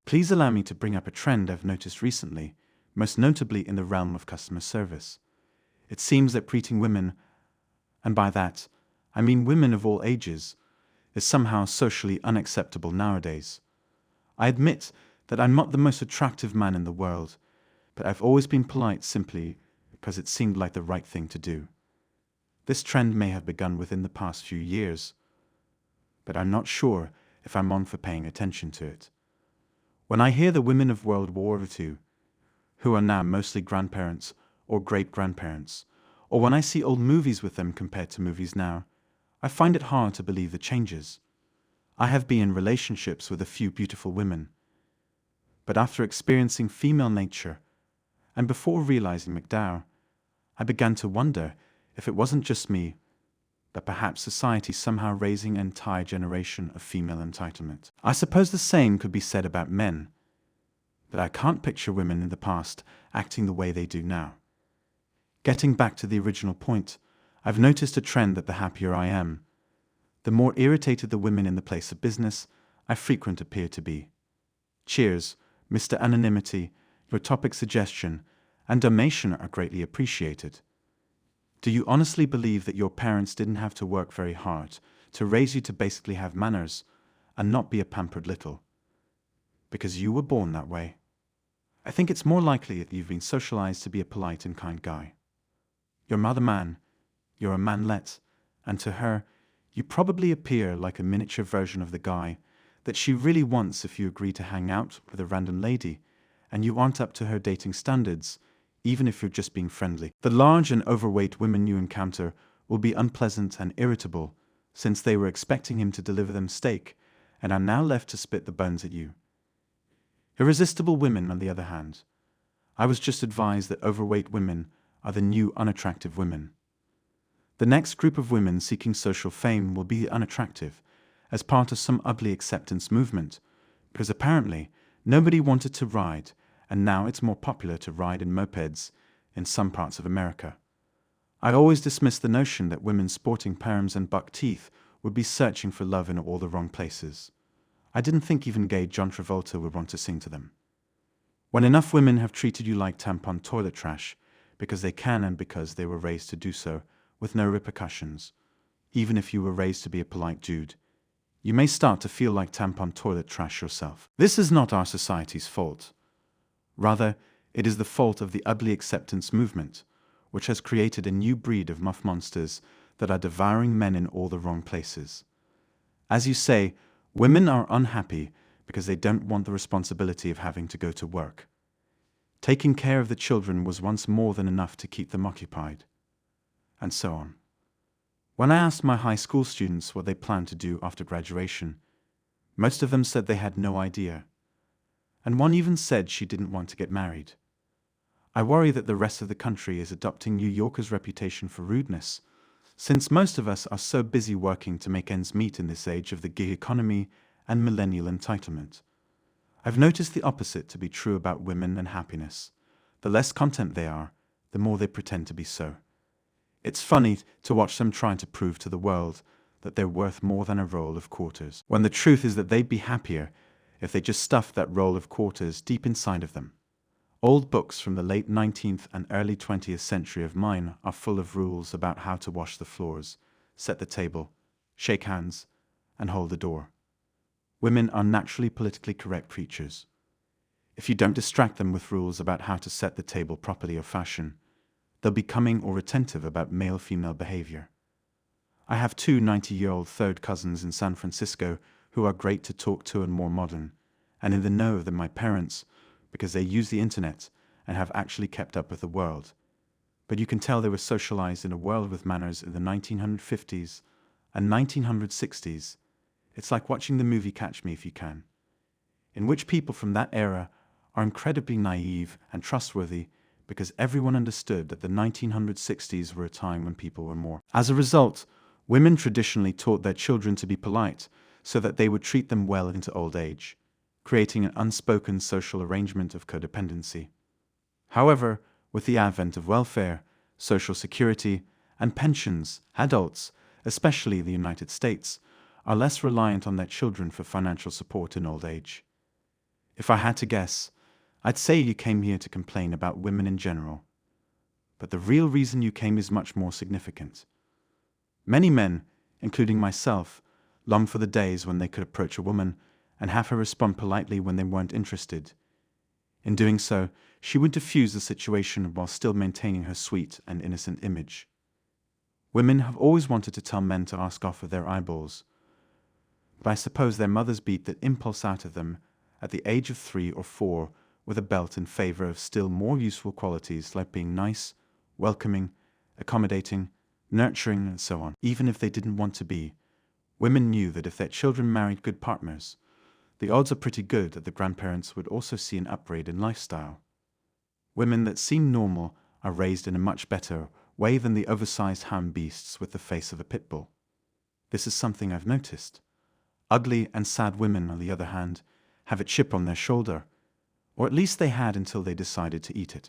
Please allow me to bring up a trend I've noticed recently, most notably in the realm of customer service. It seems that treating women, and by that, I mean women of all ages, is somehow socially unacceptable nowadays. I admit that I'm not the most attractive man in the world, but I've always been polite simply because it seemed like the right thing to do. This trend may have begun within the past few years, but I'm not sure if I'm on for paying attention to it. When I hear the women of World War II, who are now mostly grandparents or great-grandparents, or when I see old movies with them compared to movies now, I find it hard to believe the changes. I have been in relationships with a few beautiful women, but after experiencing female nature, and before realizing McDowell, I began to wonder if it wasn't just me, but perhaps society somehow raising an entire generation of female entitlement. I suppose the same could be said about men, but I can't picture women in the past acting the way they do now. Getting back to the original point, I've noticed a trend that the happier I am, the more irritated the women in the place of business I frequent appear to be. Cheers, Mr. Anonymity, your topic suggestion and donation are greatly appreciated. Do you honestly believe that your parents didn't have to work very hard to raise you to basically have manners and not be a pampered little? Because you were born that way. I think it's more likely that you've been socialized to be a polite and kind guy. Your mother man, you're a manlet, and to her, you probably appear like a miniature version of the guy that she really wants if you agree to hang out with a random lady, and you aren't up to her dating standards, even if you're just being friendly. The large and overweight women you encounter will be unpleasant and irritable, since they were expecting him to deliver them steak, and are now left to spit the bones at you. Irresistible women, on the other hand. I was just advised that overweight women are the new unattractive women. The next group of women seeking social fame will be unattractive, as part of some ugly acceptance movement, because apparently nobody wanted to ride, and now it's more popular to ride in mopeds in some parts of America. I always dismissed the notion that women sporting perms and buck teeth would be searching for love in all the wrong places. I didn't think even gay John Travolta would want to sing to them. When enough women have treated you like tampon toilet trash, because they can and because they were raised to do so, with no repercussions, even if you were raised to be a polite dude, you may start to feel like tampon toilet trash yourself. This is not our society's fault. Rather, it is the fault of the ugly acceptance movement, which has created a new breed of muff monsters that are devouring men in all the wrong places. As you say, women are unhappy because they don't want the responsibility of having to go to work. Taking care of the children was once more than enough to keep them occupied. And so on. When I asked my high school students what they planned to do after graduation, most of them said they had no idea. And one even said she didn't want to get married. I worry that the rest of the country is adopting New Yorkers' reputation for rudeness, since most of us are so busy working to make ends meet in this age of the gig economy and millennial entitlement. I've noticed the opposite to be true about women and happiness. The less content they are, the more they pretend to be so. It's funny to watch them trying to prove to the world that they're worth more than a roll of quarters, when the truth is that they'd be happier if they just stuffed that roll of quarters deep inside of them. Old books from the late 19th and early 20th century of mine are full of rules about how to wash the floors, set the table, shake hands, and hold the door. Women are naturally politically correct creatures. If you don't distract them with rules about how to set the table properly or fashion, they'll be cunning or retentive about male-female behavior. I have two 90-year-old third cousins in San Francisco who are great to talk to and more modern, and in the know than my parents, because they use the internet and have actually kept up with the world. But you can tell they were socialized in a world with manners in the 1950s and 1960s. It's like watching the movie Catch Me If You Can, in which people from that era are incredibly naive and trustworthy because everyone understood that the 1960s were a time when people were more. As a result, women traditionally taught their children to be polite so that they would treat them well into old age, creating an unspoken social arrangement of codependency. However, with the advent of welfare, social security, and pensions, adults, especially the United States, are less reliant on their children for financial support in old age. If I had to guess, I'd say you came here to complain about women in general. But the real reason you came is much more significant. Many men, including myself, long for the days when they could approach a woman and have her respond politely when they weren't interested. In doing so, she would diffuse the situation while still maintaining her sweet and innocent image. Women have always wanted to tell men to ask off with their eyeballs, but I suppose their mothers beat that impulse out of them at the age of 3 or 4 with a belt in favor of still more useful qualities like being nice, welcoming, accommodating, nurturing, and so on. Even if they didn't want to be, women knew that if their children married good partners, the odds are pretty good that the grandparents would also see an upgrade in lifestyle. Women that seem normal are raised in a much better way than the oversized hound beasts with the face of a pit bull. This is something I've noticed. Ugly and sad women, on the other hand, have a chip on their shoulder, or at least they had until they decided to eat it.